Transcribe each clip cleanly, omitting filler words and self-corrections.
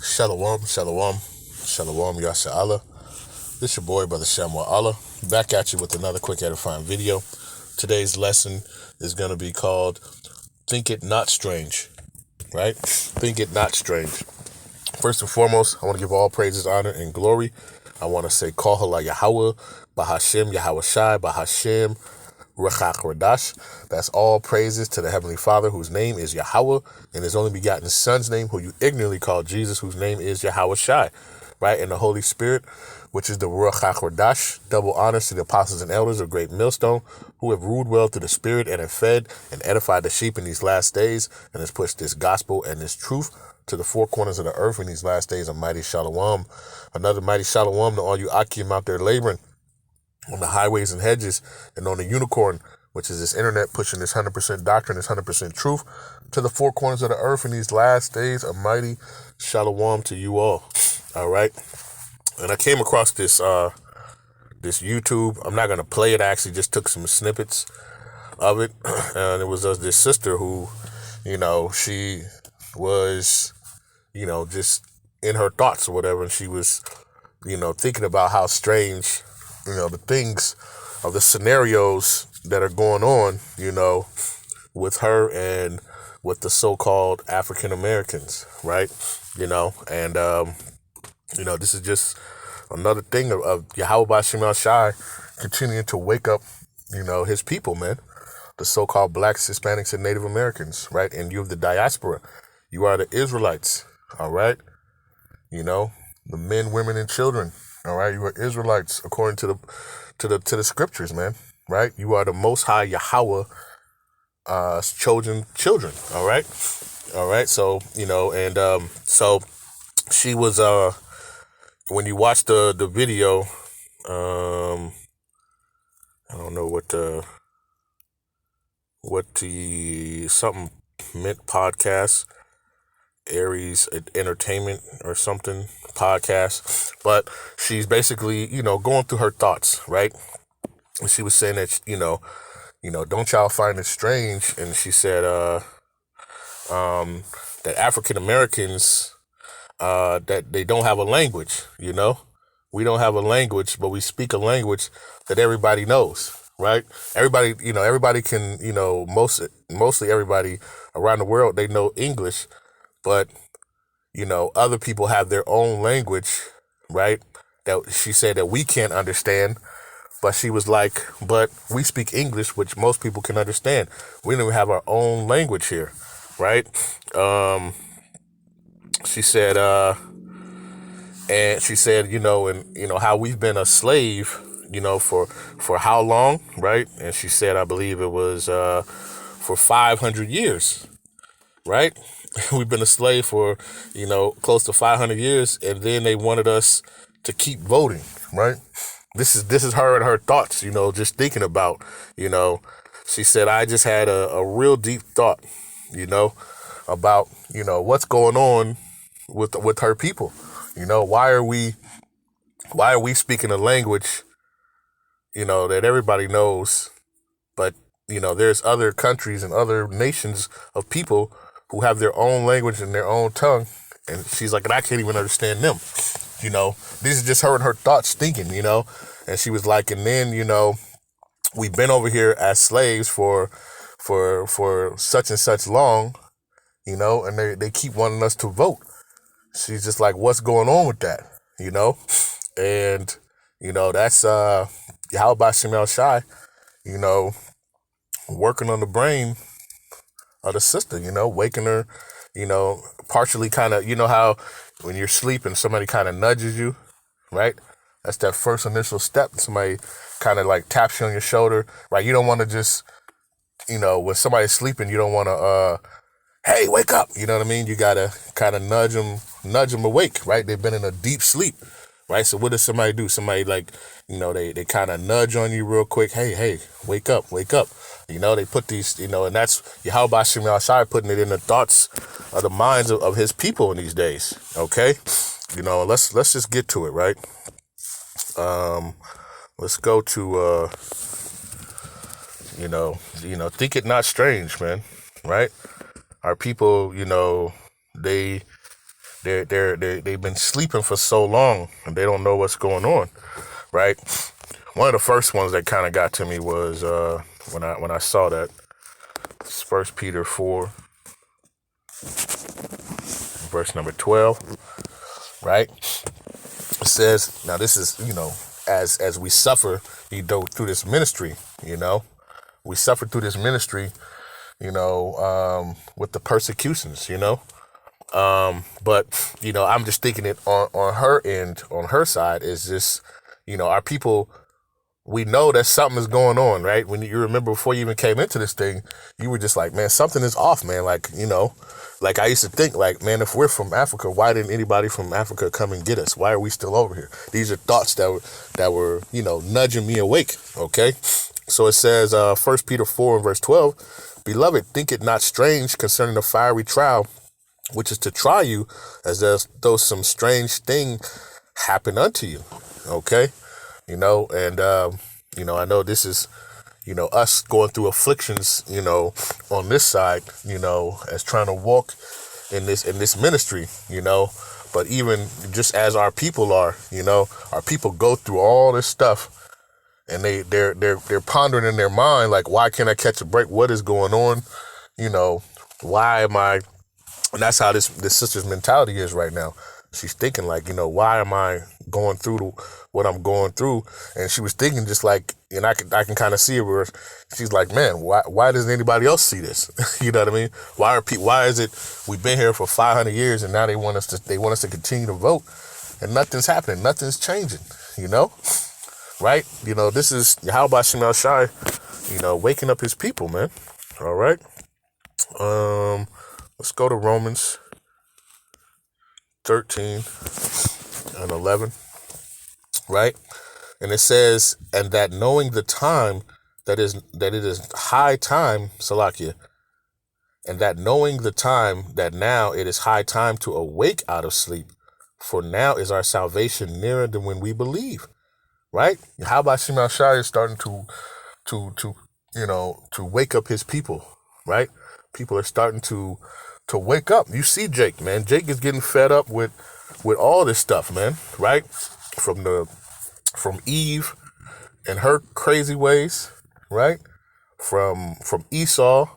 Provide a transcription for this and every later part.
Shalom, shalom, shalom, Yasha Allah. This your boy, Brother Shamwa Allah, back at you with another quick edifying video. Today's lesson is going to be called Think It Not Strange, right? Think It Not Strange. First and foremost, I want to give all praises, honor, and glory. I want to say Halal, Yahawah, Bahasham, Yahawashi, Bahasham, Rawchaa, Qadash. That's all praises to the Heavenly Father, whose name is Yahawah, and His only begotten Son's name, who you ignorantly call Jesus, whose name is Yahawashi, right? And the Holy Spirit, which is the Rawchaa Qadash. Double honors to the apostles and elders of Great Millstone, who have ruled well through the Spirit and have fed and edified the sheep in these last days, and has pushed this gospel and this truth to the four corners of the earth in these last days. A mighty shalom. Another mighty shalom to all you Akim out there laboring on the highways and hedges and on the unicorn, which is this internet pushing this 100% doctrine, this 100% truth to the four corners of the earth in these last days. A mighty shalom to you all. All right. And I came across this YouTube. I'm not going to play it. I actually just took some snippets of it. And it was this sister who, she was, just in her thoughts or whatever. And she was, thinking about how strange, the things of the scenarios that are going on, with her and with the so-called African Americans, right? And this is just another thing of Yahawah continuing to wake up, his people, man, the so-called blacks, Hispanics, and Native Americans, right? And you have the diaspora. You are the Israelites, all right? The men, women, and children, all right? You are Israelites according to the scriptures, man, right? You are the Most High Yahawah chosen children, all right? All right, so, so she was, when you watch the video, I don't know what the something meant podcast, Aries Entertainment or something podcast, but she's basically, going through her thoughts, right? And she was saying that, don't y'all find it strange? And she said, that African Americans, that they don't have a language, we don't have a language, but we speak a language that everybody knows, right? Everybody, everybody can, mostly everybody around the world, they know English, but, other people have their own language, right? That she said that we can't understand, but she was like, but we speak English, which most people can understand. We don't even have our own language here, right? She said, and she said, how we've been a slave, for how long, right? And she said, I believe it was for 500 years, right? We've been a slave for, close to 500 years, and then they wanted us to keep voting, right? This is her and her thoughts, just thinking about, she said, I just had a real deep thought, about, what's going on with her people. Why are we speaking a language, that everybody knows, but, there's other countries and other nations of people who have their own language and their own tongue. And she's like, and I can't even understand them. This is just her and her thoughts thinking, and she was like, and then, we've been over here as slaves for such and such long, and they keep wanting us to vote. She's just like, what's going on with that? And, that's, Yahawah Shai, working on the brain of the sister, waking her, partially kind of, how when you're sleeping, somebody kind of nudges you, right? That's that first initial step. Somebody kind of like taps you on your shoulder, right? You don't want to just, when somebody's sleeping, you don't want to, hey, wake up. You know what I mean? You got to kind of nudge them awake, right? They've been in a deep sleep, right? So what does somebody do? Somebody like, they kind of nudge on you real quick. Hey, wake up. They put these, and that's Yahawah putting it in the thoughts of the minds of his people in these days. Okay. Let's just get to it, right? Let's go to, think it not strange, man. Right. Our people, They they've been sleeping for so long and they don't know what's going on, right? One of the first ones that kind of got to me was when I saw that. It's 1 Peter 4, verse number 12, right? It says, now this is, as we suffer, through this ministry, we suffer through this ministry, with the persecutions, but, I'm just thinking it on her end, on her side, is just, our people, we know that something is going on, right? When you remember before you even came into this thing, you were just like, man, something is off, man. Like, like I used to think, like, man, if we're from Africa, why didn't anybody from Africa come and get us? Why are we still over here? These are thoughts that were nudging me awake. Okay, so it says, 1 Peter 4 and verse 12, beloved, think it not strange concerning the fiery trial, which is to try you, as though some strange thing happened unto you. Okay. And, I know this is, us going through afflictions, on this side, as trying to walk in this ministry, but even just as our people are, our people go through all this stuff and they're pondering in their mind, like, why can't I catch a break? What is going on? Why am I? And that's how this sister's mentality is right now. She's thinking like, why am I going through what I'm going through? And she was thinking just like, and I can kind of see it where she's like, man, why doesn't anybody else see this? You know what I mean? Why is it we've been here for 500 years and now they want us to continue to vote and nothing's happening, nothing's changing, right? This is Yahawashi, waking up his people, man. All right. Let's go to Romans 13 and 11, right? And it says, and that knowing the time that it is high time, Salakia, and that knowing the time that now it is high time to awake out of sleep, for now is our salvation nearer than when we believe, right? How about Shimon Shai is starting to wake up his people, right? People are starting to wake up. You see Jake, man. Jake is getting fed up with all this stuff, man, right? From Eve and her crazy ways, right? From Esau,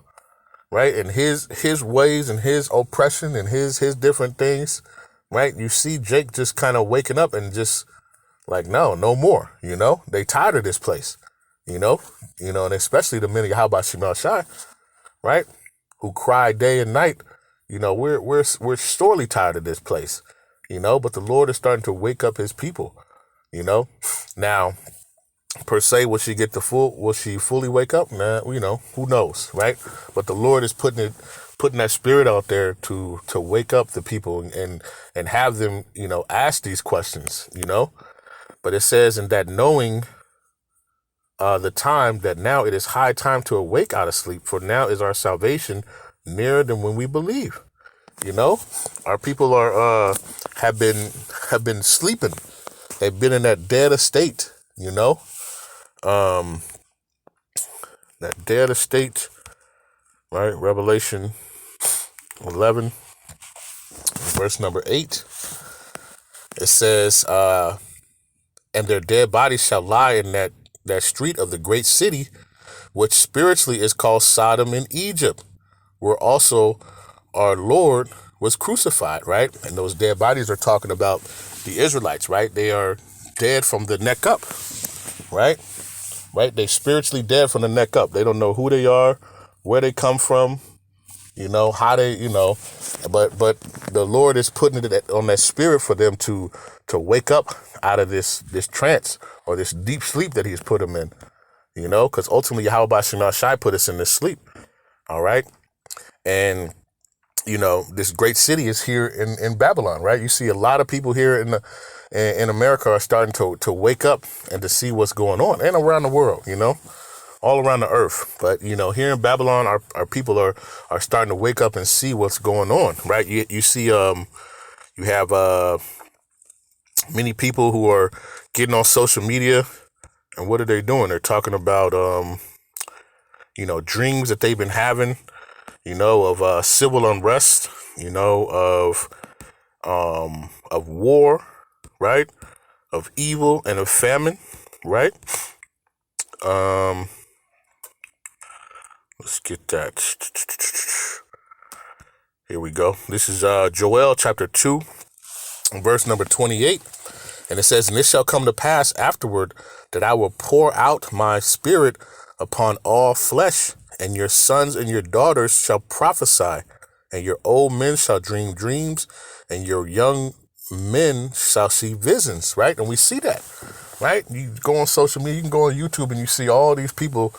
right? And his ways and his oppression and his different things, right? You see Jake just kind of waking up and just like, no more, They tired of this place, and especially the men of Yahawah Shema Shai, right? Who cry day and night. We're sorely tired of this place, but the Lord is starting to wake up his people, Now, per se, will she fully wake up? Nah, who knows, right? But the Lord is putting that spirit out there to wake up the people and have them, ask these questions, But it says, in that knowing the time that now it is high time to awake out of sleep, for now is our salvation nearer than when we believe. Our people have been sleeping. They've been in that dead estate, that dead estate, right? Revelation 11, verse number 8. It says, and their dead bodies shall lie in that street of the great city, which spiritually is called Sodom in Egypt, where also our Lord was crucified, right? And those dead bodies are talking about the Israelites, right? They are dead from the neck up, right? Right? They spiritually dead from the neck up. They don't know who they are, where they come from, how they, but the Lord is putting it on that spirit for them to wake up out of this trance or this deep sleep that he's put them in, because ultimately Yahawah Shema Shai put us in this sleep. All right. And, this great city is here in Babylon, right? You see a lot of people here in America are starting to wake up and to see what's going on, and around the world, all around the earth. But, here in Babylon, our people are starting to wake up and see what's going on, right? You see, you have many people who are getting on social media, and what are they doing? They're talking about, dreams that they've been having, of civil unrest, of war, right? Of evil and of famine, right? Let's get that. Here we go. This is Joel chapter 2, verse number 28. And it says, "And it shall come to pass afterward that I will pour out my spirit upon all flesh, and your sons and your daughters shall prophesy, and your old men shall dream dreams, and your young men shall see visions," right? And we see that, right? You go on social media, you can go on YouTube, and you see all these people,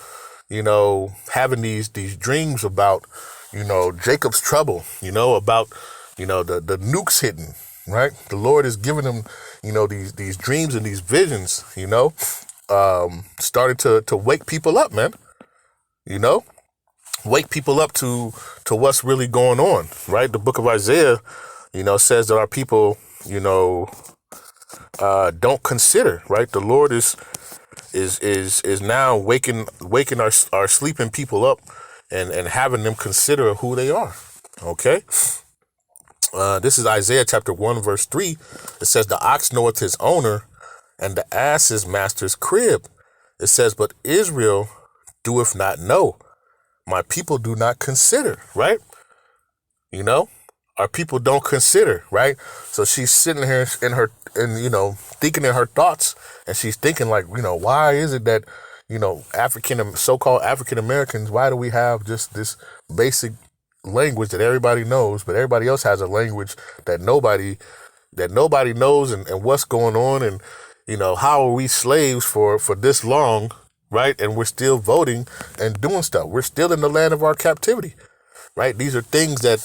having these dreams about, Jacob's trouble, about, the nukes hitting, right? The Lord is giving them, these dreams and these visions, started to wake people up, man, wake people up to what's really going on, right? The book of Isaiah, says that our people, don't consider, right? The Lord is now waking our sleeping people up and having them consider who they are. Okay. This is Isaiah chapter 1, verse 3. It says, "The ox knoweth his owner, and the ass his master's crib." It says, "But Israel doeth not know. My people do not consider," right? Our people don't consider, right? So she's sitting here thinking in her thoughts, and she's thinking like, why is it that, so-called African Americans, why do we have just this basic language that everybody knows, but everybody else has a language that nobody knows, and what's going on, and how are we slaves for this long, right? And we're still voting and doing stuff. We're still in the land of our captivity, right? These are things that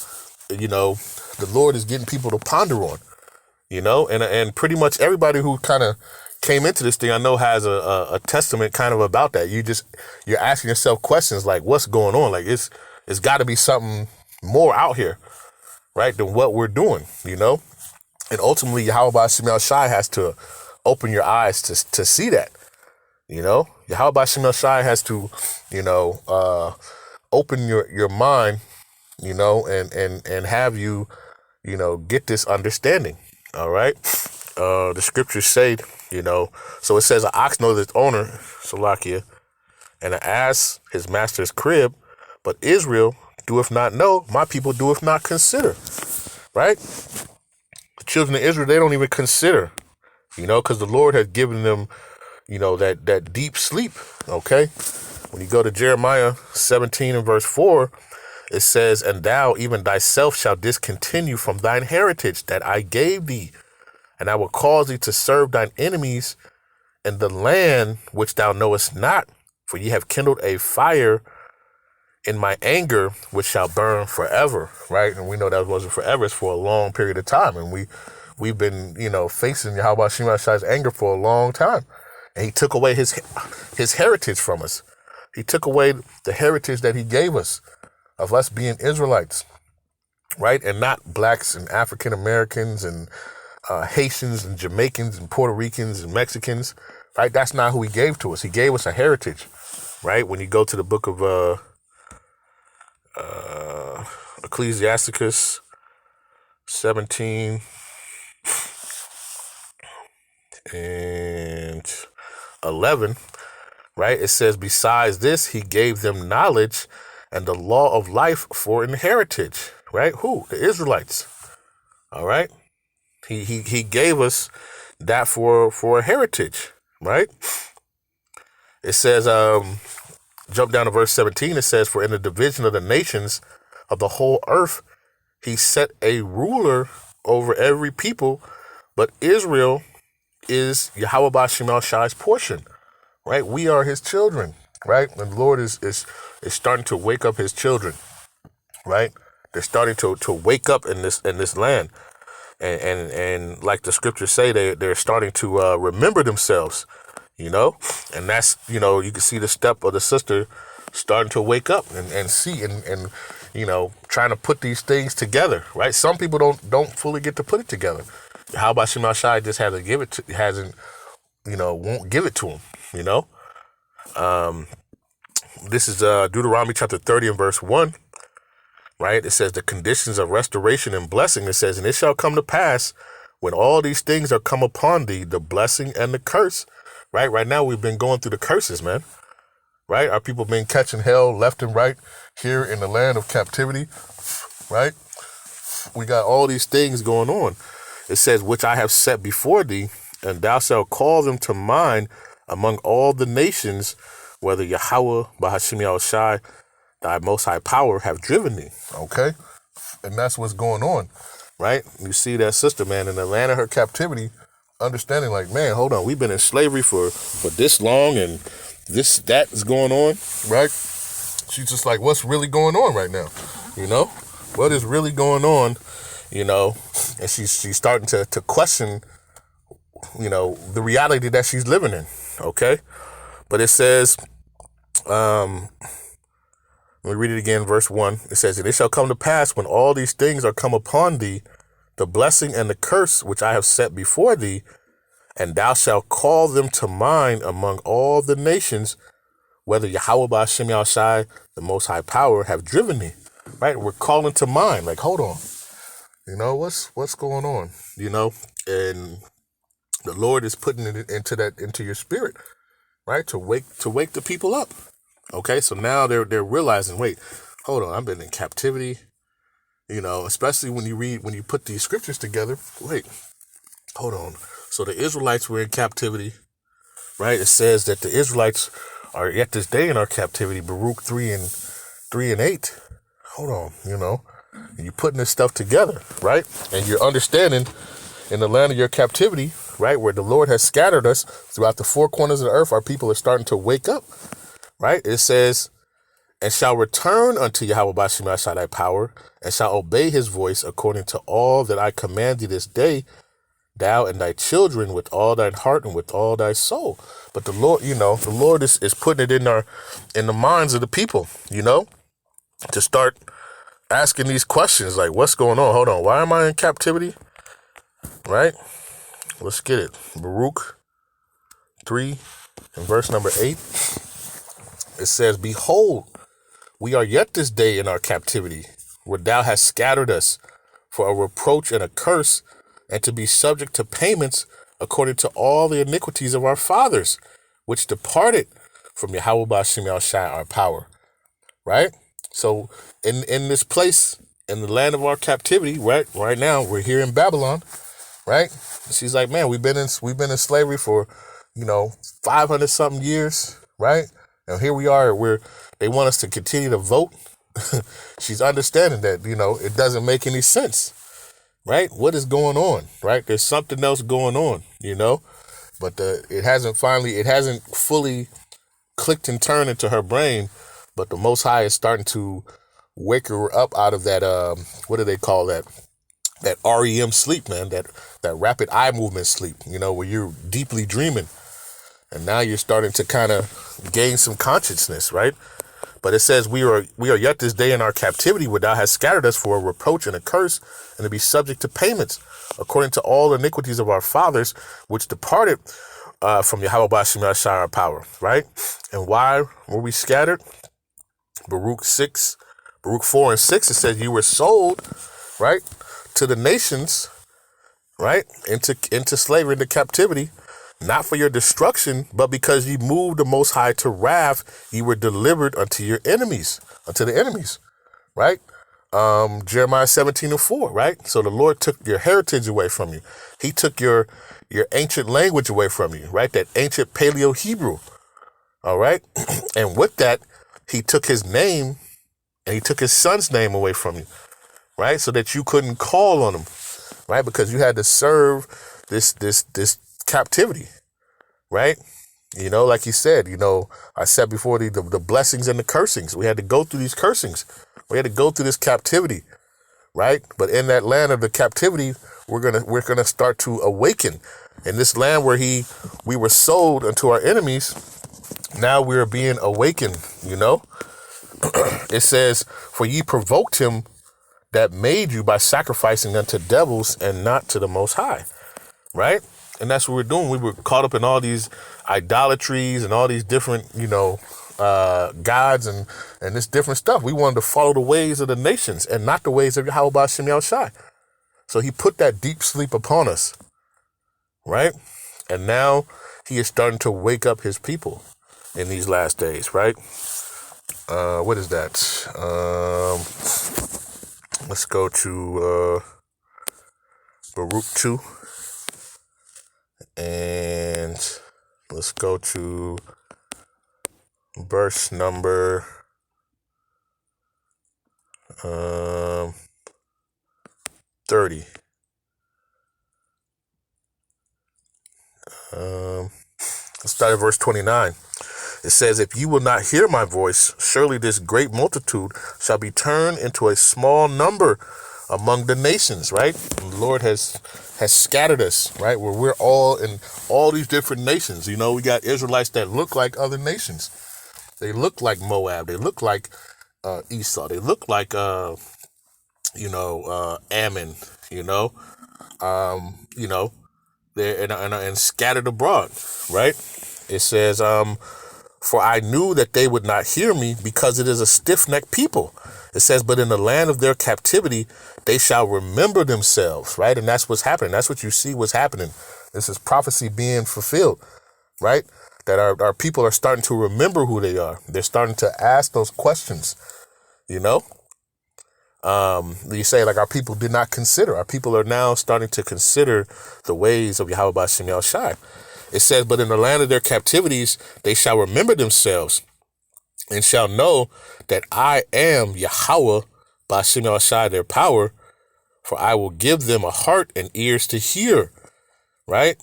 the Lord is getting people to ponder on, and pretty much everybody who kind of came into this thing, I know, has a testament kind of about that. You're asking yourself questions like, what's going on? Like, it's got to be something more out here, right, than what we're doing, and ultimately Yahawashi has to open your eyes to see that, Yahawashi has to open your mind, and have you get this understanding. All right. The scriptures say, so it says, "An ox knows its owner," Salakia, "and an ass his master's crib, but Israel doeth not know, my people doeth not consider," right? The children of Israel, they don't even consider, because the Lord has given them, that deep sleep. Okay. When you go to Jeremiah 17 and verse 4, it says, "And thou even thyself shalt discontinue from thine heritage that I gave thee, and I will cause thee to serve thine enemies in the land which thou knowest not, for ye have kindled a fire in my anger, which shall burn forever," right? And we know that wasn't forever; it's for a long period of time, and we've been facing Yahweh Shemashai's anger for a long time, and He took away his heritage from us. He took away the heritage that He gave us of us being Israelites, right? And not blacks and African Americans and Haitians and Jamaicans and Puerto Ricans and Mexicans, right? That's not who He gave to us. He gave us a heritage, right? When you go to the book of Ecclesiasticus 17 and 11, right? It says, "Besides this, He gave them knowledge and the law of life for an heritage," right? Who? The Israelites. All right. He gave us that for a heritage, right? It says, jump down to verse 17. It says, "For in the division of the nations of the whole earth, He set a ruler over every people, but Israel is Yahweh Shemashai's portion," right? We are His children, right? And the Lord is starting to wake up His children, right? They're starting to wake up in this land, and like the scriptures say, they're starting to remember themselves, and that's you can see the step of the sister starting to wake up and see and trying to put these things together, right? Some people don't fully get to put it together. How about Shemashai just hasn't won't give it to him, This is Deuteronomy chapter 30 and verse 1. right? It says the conditions of restoration and blessing. It says, and it shall come to pass when all these things are come upon thee, the blessing and the curse, right? Right now we've been going through the curses, man, right? Our people been catching hell left and right here in the land of captivity, right? We got all these things going on. It says, which I have set before thee, and thou shalt call them to mind among all the nations, whether Yahawah, Bahasham, Yahawashi, thy most high power have driven thee. Okay? And that's what's going on, right? You see that sister, man, in the land of her captivity, understanding like, man, hold on, we've been in slavery for this long, and that is going on, right? She's just like, what's really going on right now? You know? What is really going on, you know? And she's starting to question, you know, the reality that she's living in, okay? But it says, let me read it again, verse 1. It says, and it shall come to pass when all these things are come upon thee, the blessing and the curse which I have set before thee, and thou shalt call them to mind among all the nations, whether Yahawah, Bahasham, Yahawashi, the most high power, have driven thee. Right? We're calling to mind, like, hold on. You know, what's going on? You know, and the Lord is putting it into your spirit, right? To wake the people up. Okay, so now they're realizing, wait, hold on, I've been in captivity. You know, especially when you put these scriptures together. Wait, hold on. So the Israelites were in captivity, right? It says that the Israelites are yet this day in our captivity. Baruch 3 and 8. Hold on, you know, and you're putting this stuff together, right? And you're understanding in the land of your captivity, right, where the Lord has scattered us throughout the four corners of the earth, our people are starting to wake up, right? It says, and shall return unto Yahawah, Bahasham, Yahawashi, thy power, and shall obey his voice according to all that I command thee this day, thou and thy children with all thine heart and with all thy soul. But the Lord, you know, the Lord is putting it in the minds of the people, you know, to start asking these questions like, what's going on? Hold on. Why am I in captivity? Right? Let's get it. Baruch 3 and verse number 8. It says, behold, we are yet this day in our captivity, where thou hast scattered us for a reproach and a curse, and to be subject to payments according to all the iniquities of our fathers, which departed from Yahawah, Bahasham, Yahawashi, our power. Right? So in this place, in the land of our captivity, right now, we're here in Babylon, right? She's like, man, we've been in slavery for, you know, 500 something years, right? And here we are, they want us to continue to vote. She's understanding that, you know, it doesn't make any sense, right? What is going on, right? There's something else going on, you know, but it hasn't fully clicked and turned into her brain. But the Most High is starting to wake her up out of that, what do they call that? That REM sleep, man, that rapid eye movement sleep, you know, where you're deeply dreaming. And now you're starting to kind of gain some consciousness, right? But it says, we are yet this day in our captivity, where thou hast scattered us for a reproach and a curse, and to be subject to payments, according to all the iniquities of our fathers, which departed from Yahawah, Bahasham, Yahawashi, our power, right? And why were we scattered? Baruch 4 and 6, it says, you were sold, right, to the nations, right, into slavery, into captivity, not for your destruction, but because ye moved the Most High to wrath, ye were delivered unto the enemies, right? Jeremiah 17 and 4, right? So the Lord took your heritage away from you. He took your ancient language away from you, right? That ancient Paleo-Hebrew, all right? And with that, he took his name and he took his son's name away from you, right? So that you couldn't call on him, right? Because you had to serve this captivity, right? You know, like he said, you know, I said before the blessings and the cursings. We had to go through these cursings. We had to go through this captivity, right? But in that land of the captivity, we're gonna start to awaken. In this land where we were sold unto our enemies, now we're being awakened, you know? It says, for ye provoked him that made you by sacrificing unto devils and not to the Most High, right? And that's what we're doing. We were caught up in all these idolatries and all these different, you know, gods and this different stuff. We wanted to follow the ways of the nations and not the ways of Yahawashi. So he put that deep sleep upon us, right? And now he is starting to wake up his people in these last days, right? What is that? Let's go to Baruch 2. And let's go to verse number 30. Let's start at verse 29. It says, if you will not hear my voice, surely this great multitude shall be turned into a small number among the nations, right? And the Lord has scattered us, right? Where we're all in all these different nations. You know, we got Israelites that look like other nations. They look like Moab. They look like Esau. They look like, Ammon, they're and scattered abroad, right? It says, for I knew that they would not hear me because it is a stiff-necked people. It says, but in the land of their captivity, they shall remember themselves, right? And that's what's happening. That's what you see what's happening. This is prophecy being fulfilled, right? That our people are starting to remember who they are. They're starting to ask those questions, you say like our people did not consider. Our people are now starting to consider the ways of Yahawashi. It says, but in the land of their captivities, they shall remember themselves and shall know that I am Yahawah by Shai, their power, for I will give them a heart and ears to hear, right?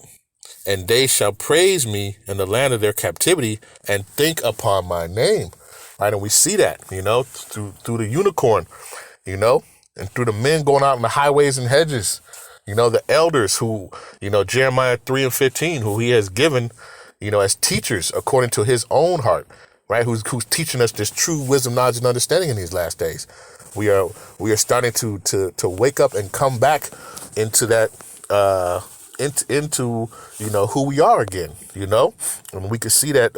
And they shall praise me in the land of their captivity and think upon my name, right? And we see that, through the unicorn, and through the men going out in the highways and hedges, the elders who, Jeremiah 3:15, who he has given, as teachers according to his own heart, right? Who's teaching us this true wisdom, knowledge, and understanding in these last days. We are starting to wake up and come back into that, into who we are again, and we can see that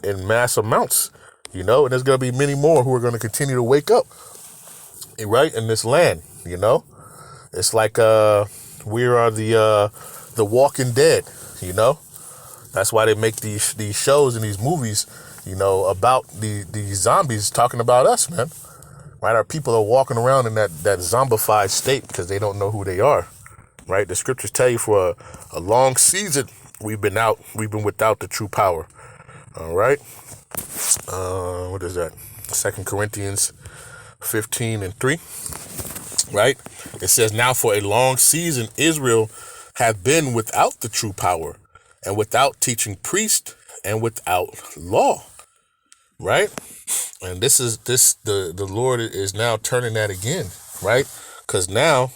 in mass amounts, and there's going to be many more who are going to continue to wake up, right, in this land. It's like we are the Walking Dead. That's why they make these shows and these movies, about these zombies talking about us, man. Right, our people are walking around in that zombified state because they don't know who they are. Right, the scriptures tell you for a long season we've been without the true power. All right, what is that? 2 Corinthians 15:3. Right, it says, now for a long season Israel have been without the true power, and without teaching priest, and without law. Right, and the Lord is now turning that again, right? Because now,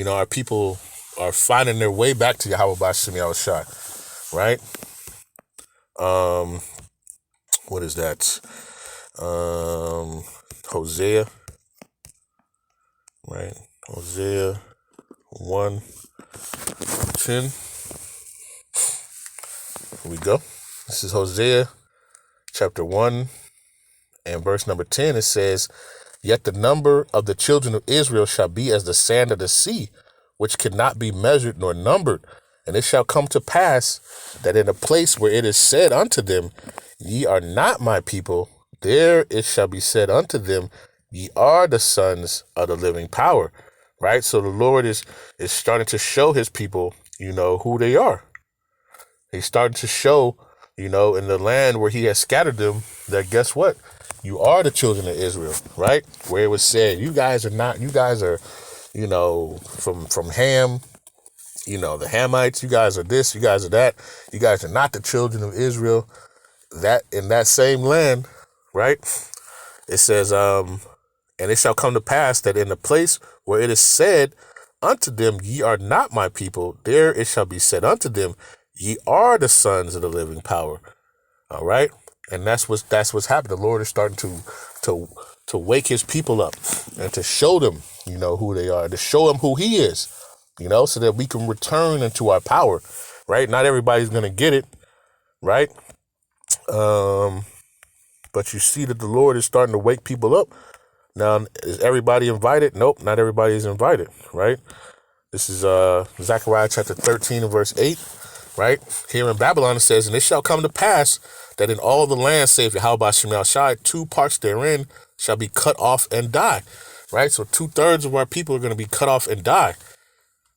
our people are finding their way back to Yahweh Bahasham Yahawashi, right? What is that? Hosea, right? Hosea 1:10. Here we go. This is Hosea chapter 1 and verse number 10. It says, yet the number of the children of Israel shall be as the sand of the sea, which cannot be measured nor numbered. And it shall come to pass that in a place where it is said unto them, ye are not my people, there it shall be said unto them, ye are the sons of the living power. Right? So the Lord is starting to show his people, who they are. He's starting to show, in the land where he has scattered them, that guess what? You are the children of Israel, right? Where it was said, you guys are, from Ham, the Hamites, you guys are this, you guys are that, you guys are not the children of Israel. That in that same land, right? It says, and it shall come to pass that in the place where it is said unto them, ye are not my people, there it shall be said unto them, ye are the sons of the living power. All right. And that's what's happening. The Lord is starting to wake his people up and to show them, who they are, to show them who he is, so that we can return into our power. Right. Not everybody's going to get it. Right. But you see that the Lord is starting to wake people up. Now, is everybody invited? Nope, not everybody is invited, right? This is Zechariah chapter 13 and verse 8, right? Here in Babylon it says, and it shall come to pass that in all the land, save Yahawashi, 2 parts therein shall be cut off and die, right? So 2/3 of our people are going to be cut off and die,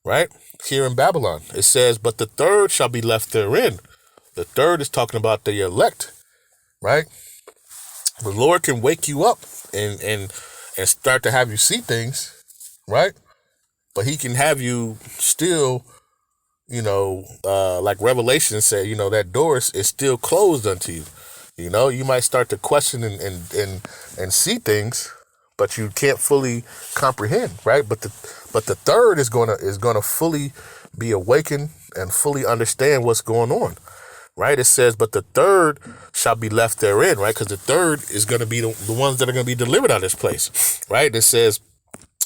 right? Here in Babylon it says, but the third shall be left therein. The third is talking about the elect, right? The Lord can wake you up and start to have you see things, right? But he can have you still, like Revelation said, that door is still closed unto you. You might start to question and see things, but you can't fully comprehend, right? But the third is gonna fully be awakened and fully understand what's going on. Right, it says, but the third shall be left therein, right? Because the third is going to be the ones that are going to be delivered out of this place, right? It says,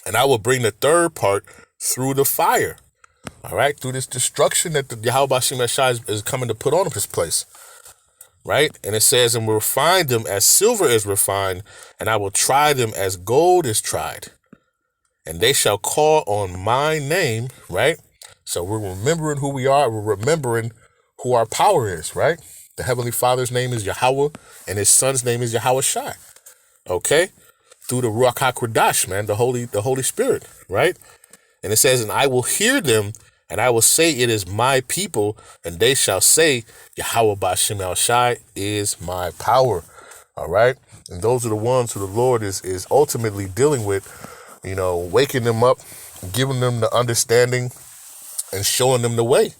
and I will bring the third part through the fire, all right? Through this destruction that the Yahawashi is coming to put on this place, right? And it says, and will refine them as silver is refined, and I will try them as gold is tried. And they shall call on my name, right? So we're remembering who we are. We're remembering who our power is, right? The Heavenly Father's name is Yahawah, and his son's name is Yahawashi. Okay? Through the Qadash, man, the Holy Spirit, right? And it says, and I will hear them, and I will say it is my people, and they shall say, Yahawah Bahasham Shai is my power. All right? And those are the ones who the Lord is ultimately dealing with, waking them up, giving them the understanding, and showing them the way,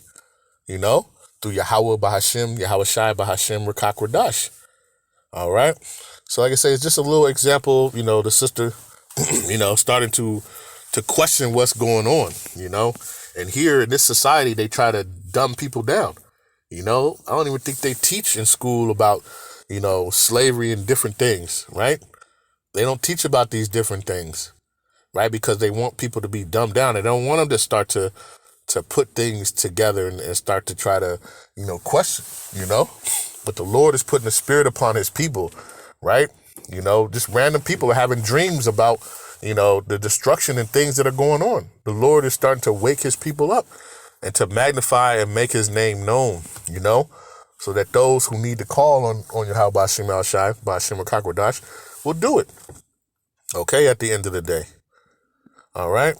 through Yahawah Bahasham, Yahawashi Bahasham Qadash. All right. So like I say, it's just a little example, the sister, starting to question what's going on, and here in this society, they try to dumb people down. I don't even think they teach in school about, slavery and different things, right? They don't teach about these different things, right? Because they want people to be dumbed down. They don't want them to start to put things together and start to try to, question, But the Lord is putting a spirit upon his people, right? Just random people are having dreams about, the destruction and things that are going on. The Lord is starting to wake his people up and to magnify and make his name known, so that those who need to call on Yahawah Bahasham Qadash will do it. Okay, at the end of the day. All right.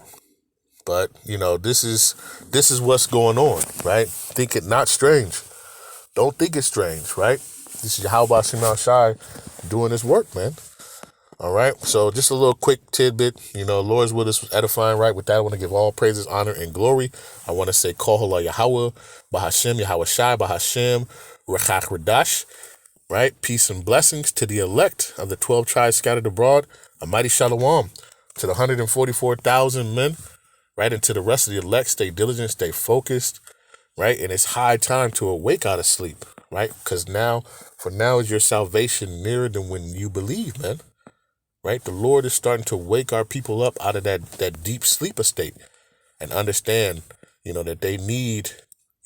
But, this is what's going on, right? Think it not strange. Don't think it's strange, right? This is Yahawah Shai doing his work, man. All right. So just a little quick tidbit, Lord's will is edifying, right? With that, I want to give all praises, honor, and glory. I want to say, Kol Halal Yahawah, Bahasham, Yahawashi, Bahasham, Qadash, right? Peace and blessings to the elect of the 12 tribes scattered abroad. A mighty shalom to the 144,000 men. Right, and to the rest of the elect, stay diligent, stay focused, right? And it's high time to awake out of sleep, right? Because now is your salvation nearer than when you believe, man, right? The Lord is starting to wake our people up out of that deep sleeper state and understand, that they need,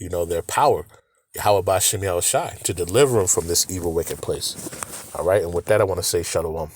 their power, Yahawah Bahasham Shai, to deliver them from this evil, wicked place. All right, and with that, I want to say shalom.